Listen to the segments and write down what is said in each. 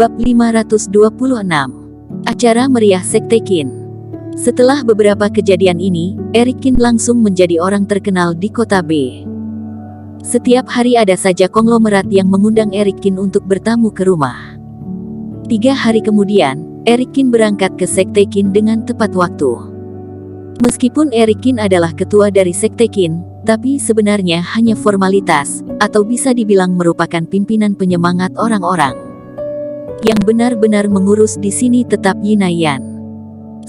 Bab 526. Acara meriah Sekte Qin. Setelah beberapa kejadian ini, Eric Qin langsung menjadi orang terkenal di kota B. Setiap hari ada saja konglomerat yang mengundang Eric Qin untuk bertamu ke rumah. 3 hari kemudian, Eric Qin berangkat ke Sekte Qin dengan tepat waktu. Meskipun Eric Qin adalah ketua dari Sekte Qin, tapi sebenarnya hanya formalitas, atau bisa dibilang merupakan pimpinan penyemangat orang-orang. Yang benar-benar mengurus di sini tetap Yinayan.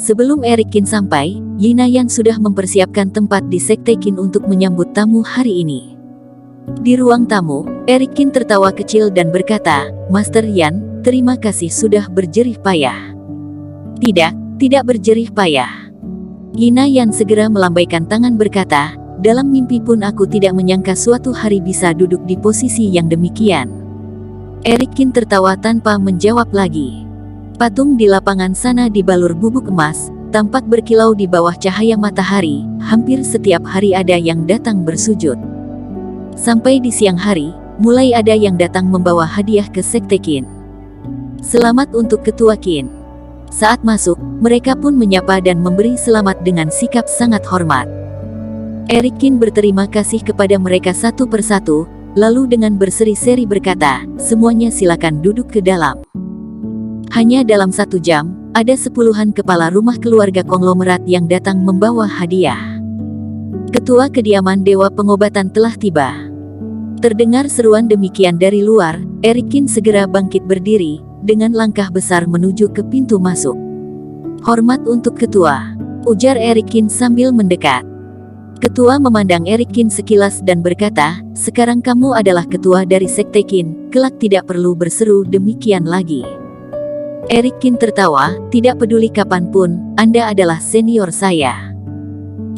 Sebelum Eric Qin sampai, Yinayan sudah mempersiapkan tempat di Sekte Qin untuk menyambut tamu hari ini. Di ruang tamu, Eric Qin tertawa kecil dan berkata, "Master Yan, terima kasih sudah berjerih payah." Tidak berjerih payah." Yinayan segera melambaikan tangan berkata, "Dalam mimpi pun aku tidak menyangka suatu hari bisa duduk di posisi yang demikian." Eric Qin tertawa tanpa menjawab lagi. Patung di lapangan sana dibalur bubuk emas, tampak berkilau di bawah cahaya matahari. Hampir setiap hari ada yang datang bersujud. Sampai di siang hari, mulai ada yang datang membawa hadiah ke Sekte Qin. "Selamat untuk Ketua Qin." Saat masuk, mereka pun menyapa dan memberi selamat dengan sikap sangat hormat. Eric Qin berterima kasih kepada mereka satu persatu, lalu dengan berseri-seri berkata, "Semuanya silakan duduk ke dalam." Hanya dalam 1 jam, ada 10-an kepala rumah keluarga konglomerat yang datang membawa hadiah. Ketua kediaman Dewa Pengobatan telah tiba. Terdengar seruan demikian dari luar, Eric Qin segera bangkit berdiri, dengan langkah besar menuju ke pintu masuk. "Hormat untuk ketua," ujar Eric Qin sambil mendekat. Ketua memandang Eric Qin sekilas dan berkata, "Sekarang kamu adalah ketua dari Sekte Qin, kelak tidak perlu berseru demikian lagi." Eric Qin tertawa, "Tidak peduli kapanpun, Anda adalah senior saya."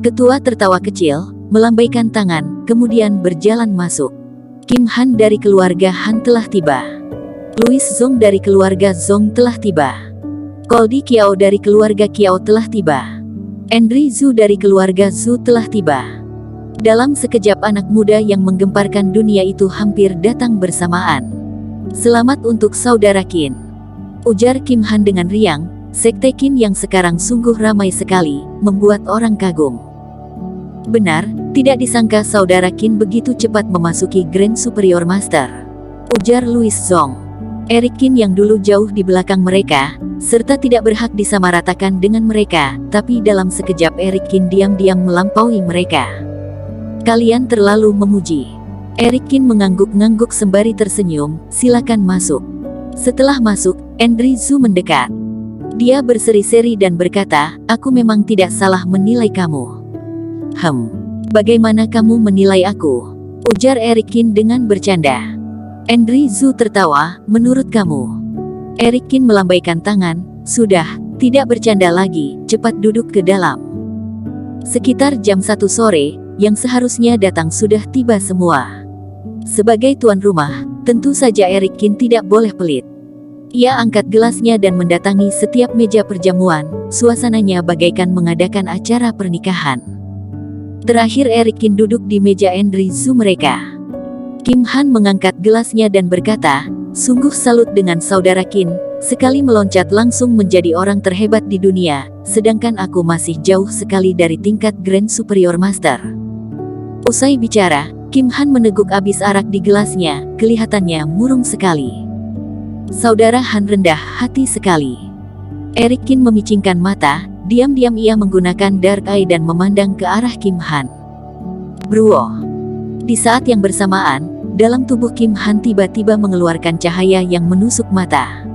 Ketua tertawa kecil, melambaikan tangan, kemudian berjalan masuk. Kim Han dari keluarga Han telah tiba. Louis Zong dari keluarga Zong telah tiba. Coldy Kiao dari keluarga Kiao telah tiba. Andrew Zhu dari keluarga Zhu telah tiba. Dalam sekejap anak muda yang menggemparkan dunia itu hampir datang bersamaan. "Selamat untuk saudara Qin," ujar Kim Han dengan riang. Sekte Qin yang sekarang sungguh ramai sekali, membuat orang kagum. "Benar, tidak disangka saudara Qin begitu cepat memasuki Grand Superior Master," ujar Louis Zong. Eric Qin yang dulu jauh di belakang mereka, serta tidak berhak disamaratakan dengan mereka, tapi dalam sekejap Eric Qin diam-diam melampaui mereka. "Kalian terlalu memuji." Eric Qin mengangguk-ngangguk sembari tersenyum, "Silakan masuk." Setelah masuk, Andrew Zhu mendekat. Dia berseri-seri dan berkata, "Aku memang tidak salah menilai kamu." Bagaimana kamu menilai aku?" ujar Eric Qin dengan bercanda. Andrew Zhu tertawa, "Menurut kamu?" Eric Qin melambaikan tangan, "Sudah, tidak bercanda lagi, cepat duduk ke dalam." Sekitar jam 1 sore, yang seharusnya datang sudah tiba semua. Sebagai tuan rumah, tentu saja Eric Qin tidak boleh pelit. Ia angkat gelasnya dan mendatangi setiap meja perjamuan, suasananya bagaikan mengadakan acara pernikahan. Terakhir Eric Qin duduk di meja Andrew Zhu mereka. Kim Han mengangkat gelasnya dan berkata, "Sungguh salut dengan saudara Qin, sekali meloncat langsung menjadi orang terhebat di dunia, sedangkan aku masih jauh sekali dari tingkat Grand Superior Master." Usai bicara, Kim Han meneguk abis arak di gelasnya, kelihatannya murung sekali. Saudara Han rendah hati sekali. Eric Qin memicingkan mata, diam-diam ia menggunakan dark eye dan memandang ke arah Kim Han. Bruo. Di saat yang bersamaan, dalam tubuh Kim Han tiba-tiba mengeluarkan cahaya yang menusuk mata.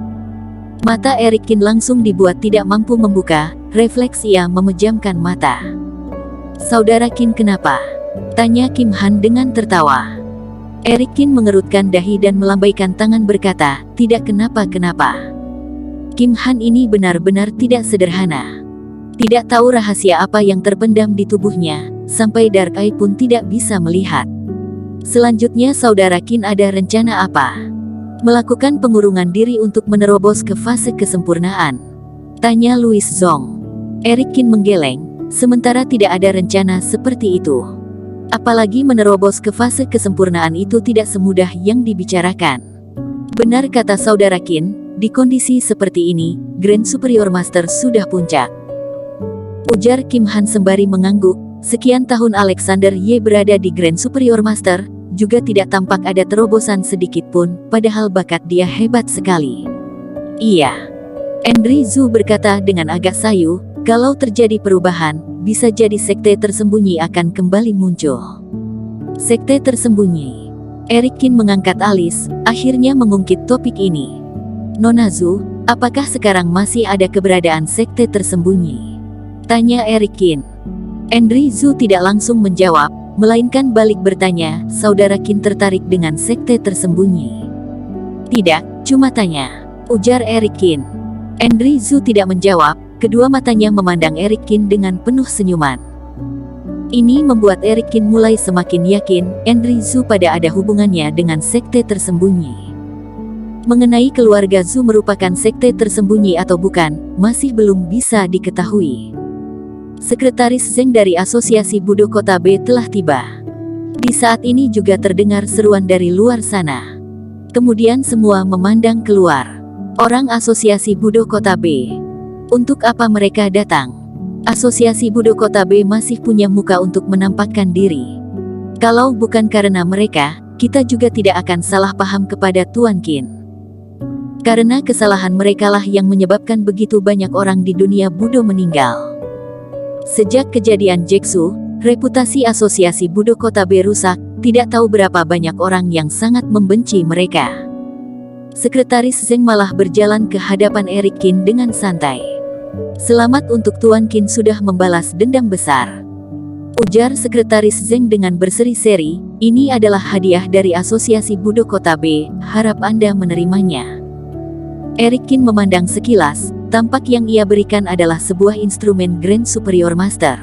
Mata Eric Qin langsung dibuat tidak mampu membuka, refleks ia memejamkan mata. "Saudara Qin kenapa?" tanya Kim Han dengan tertawa. Eric Qin mengerutkan dahi dan melambaikan tangan berkata, "Tidak kenapa-kenapa." Kim Han ini benar-benar tidak sederhana. Tidak tahu rahasia apa yang terpendam di tubuhnya, sampai dark eye pun tidak bisa melihat. "Selanjutnya saudara Qin ada rencana apa?" "Melakukan pengurungan diri untuk menerobos ke fase kesempurnaan," tanya Louis Zong. Eric Qin menggeleng, sementara tidak ada rencana seperti itu. Apalagi menerobos ke fase kesempurnaan itu tidak semudah yang dibicarakan. "Benar kata saudara Qin, di kondisi seperti ini, Grand Superior Master sudah puncak. Ujar Kim Han sembari mengangguk. Sekian tahun Alexander Ye berada di Grand Superior Master, juga tidak tampak ada terobosan sedikit pun, padahal bakat dia hebat sekali. Iya. Andrew Zhu berkata dengan agak sayu, kalau terjadi perubahan, bisa jadi sekte tersembunyi akan kembali muncul. Sekte tersembunyi. Eric Qin mengangkat alis, akhirnya mengungkit topik ini. Nona Zhu, apakah sekarang masih ada keberadaan sekte tersembunyi? Tanya Eric Qin. Andrew Zhu tidak langsung menjawab, melainkan balik bertanya, saudara Qin tertarik dengan sekte tersembunyi? Tidak, cuma tanya. Ujar Eric Qin. Andrew Zhu tidak menjawab, kedua matanya memandang Eric Qin dengan penuh senyuman. Ini membuat Eric Qin mulai semakin yakin, Andrew Zhu pada ada hubungannya dengan sekte tersembunyi. Mengenai keluarga Zhu merupakan sekte tersembunyi atau bukan, masih belum bisa diketahui. Sekretaris Zeng dari Asosiasi Budo Kota B telah tiba. Di saat ini juga terdengar seruan dari luar sana. Kemudian semua memandang keluar. Orang Asosiasi Budo Kota B. Untuk apa mereka datang? Asosiasi Budo Kota B masih punya muka untuk menampakkan diri. Kalau bukan karena mereka, kita juga tidak akan salah paham kepada Tuan Qin. Karena kesalahan merekalah yang menyebabkan begitu banyak orang di dunia Budo meninggal. Sejak kejadian Jeksu, reputasi Asosiasi Budo Kota B rusak, tidak tahu berapa banyak orang yang sangat membenci mereka. Sekretaris Zeng malah berjalan ke hadapan Eric Qin dengan santai. Selamat untuk Tuan Qin sudah membalas dendam besar. Ujar Sekretaris Zeng dengan berseri-seri, ini adalah hadiah dari Asosiasi Budo Kota B, harap Anda menerimanya. Eric Qin memandang sekilas, tampak yang ia berikan adalah sebuah instrumen Grand Superior Master.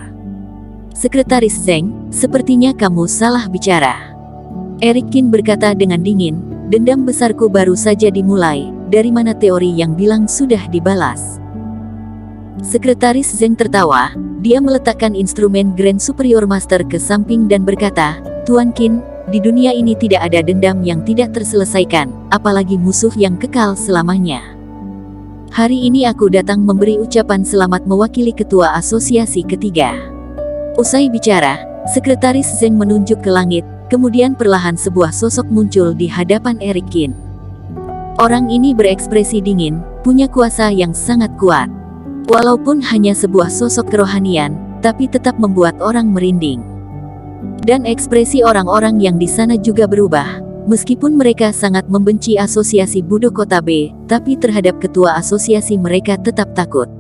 Sekretaris Zeng, sepertinya kamu salah bicara. Eric Qin berkata dengan dingin, dendam besarku baru saja dimulai, dari mana teori yang bilang sudah dibalas? Sekretaris Zeng tertawa, dia meletakkan instrumen Grand Superior Master ke samping dan berkata, Tuan Qin, di dunia ini tidak ada dendam yang tidak terselesaikan, apalagi musuh yang kekal selamanya. Hari ini aku datang memberi ucapan selamat mewakili ketua asosiasi ketiga. Usai bicara, Sekretaris Zeng menunjuk ke langit, kemudian perlahan sebuah sosok muncul di hadapan Eric Qin. Orang ini berekspresi dingin, punya kuasa yang sangat kuat. Walaupun hanya sebuah sosok kerohanian, tapi tetap membuat orang merinding. Dan ekspresi orang-orang yang di sana juga berubah. Meskipun mereka sangat membenci Asosiasi Budo Kota B, tapi terhadap ketua asosiasi mereka tetap takut.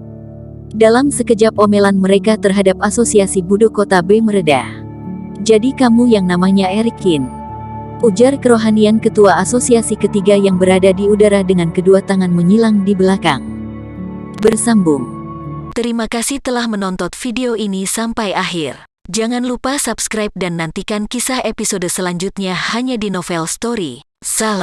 Dalam sekejap omelan mereka terhadap Asosiasi Budo Kota B mereda. Jadi kamu yang namanya Eric Qin? Ujar kerohanian ketua asosiasi ketiga yang berada di udara dengan kedua tangan menyilang di belakang. Bersambung. Terima kasih telah menonton video ini sampai akhir. Jangan lupa subscribe dan nantikan kisah episode selanjutnya hanya di Novel Story. Salam.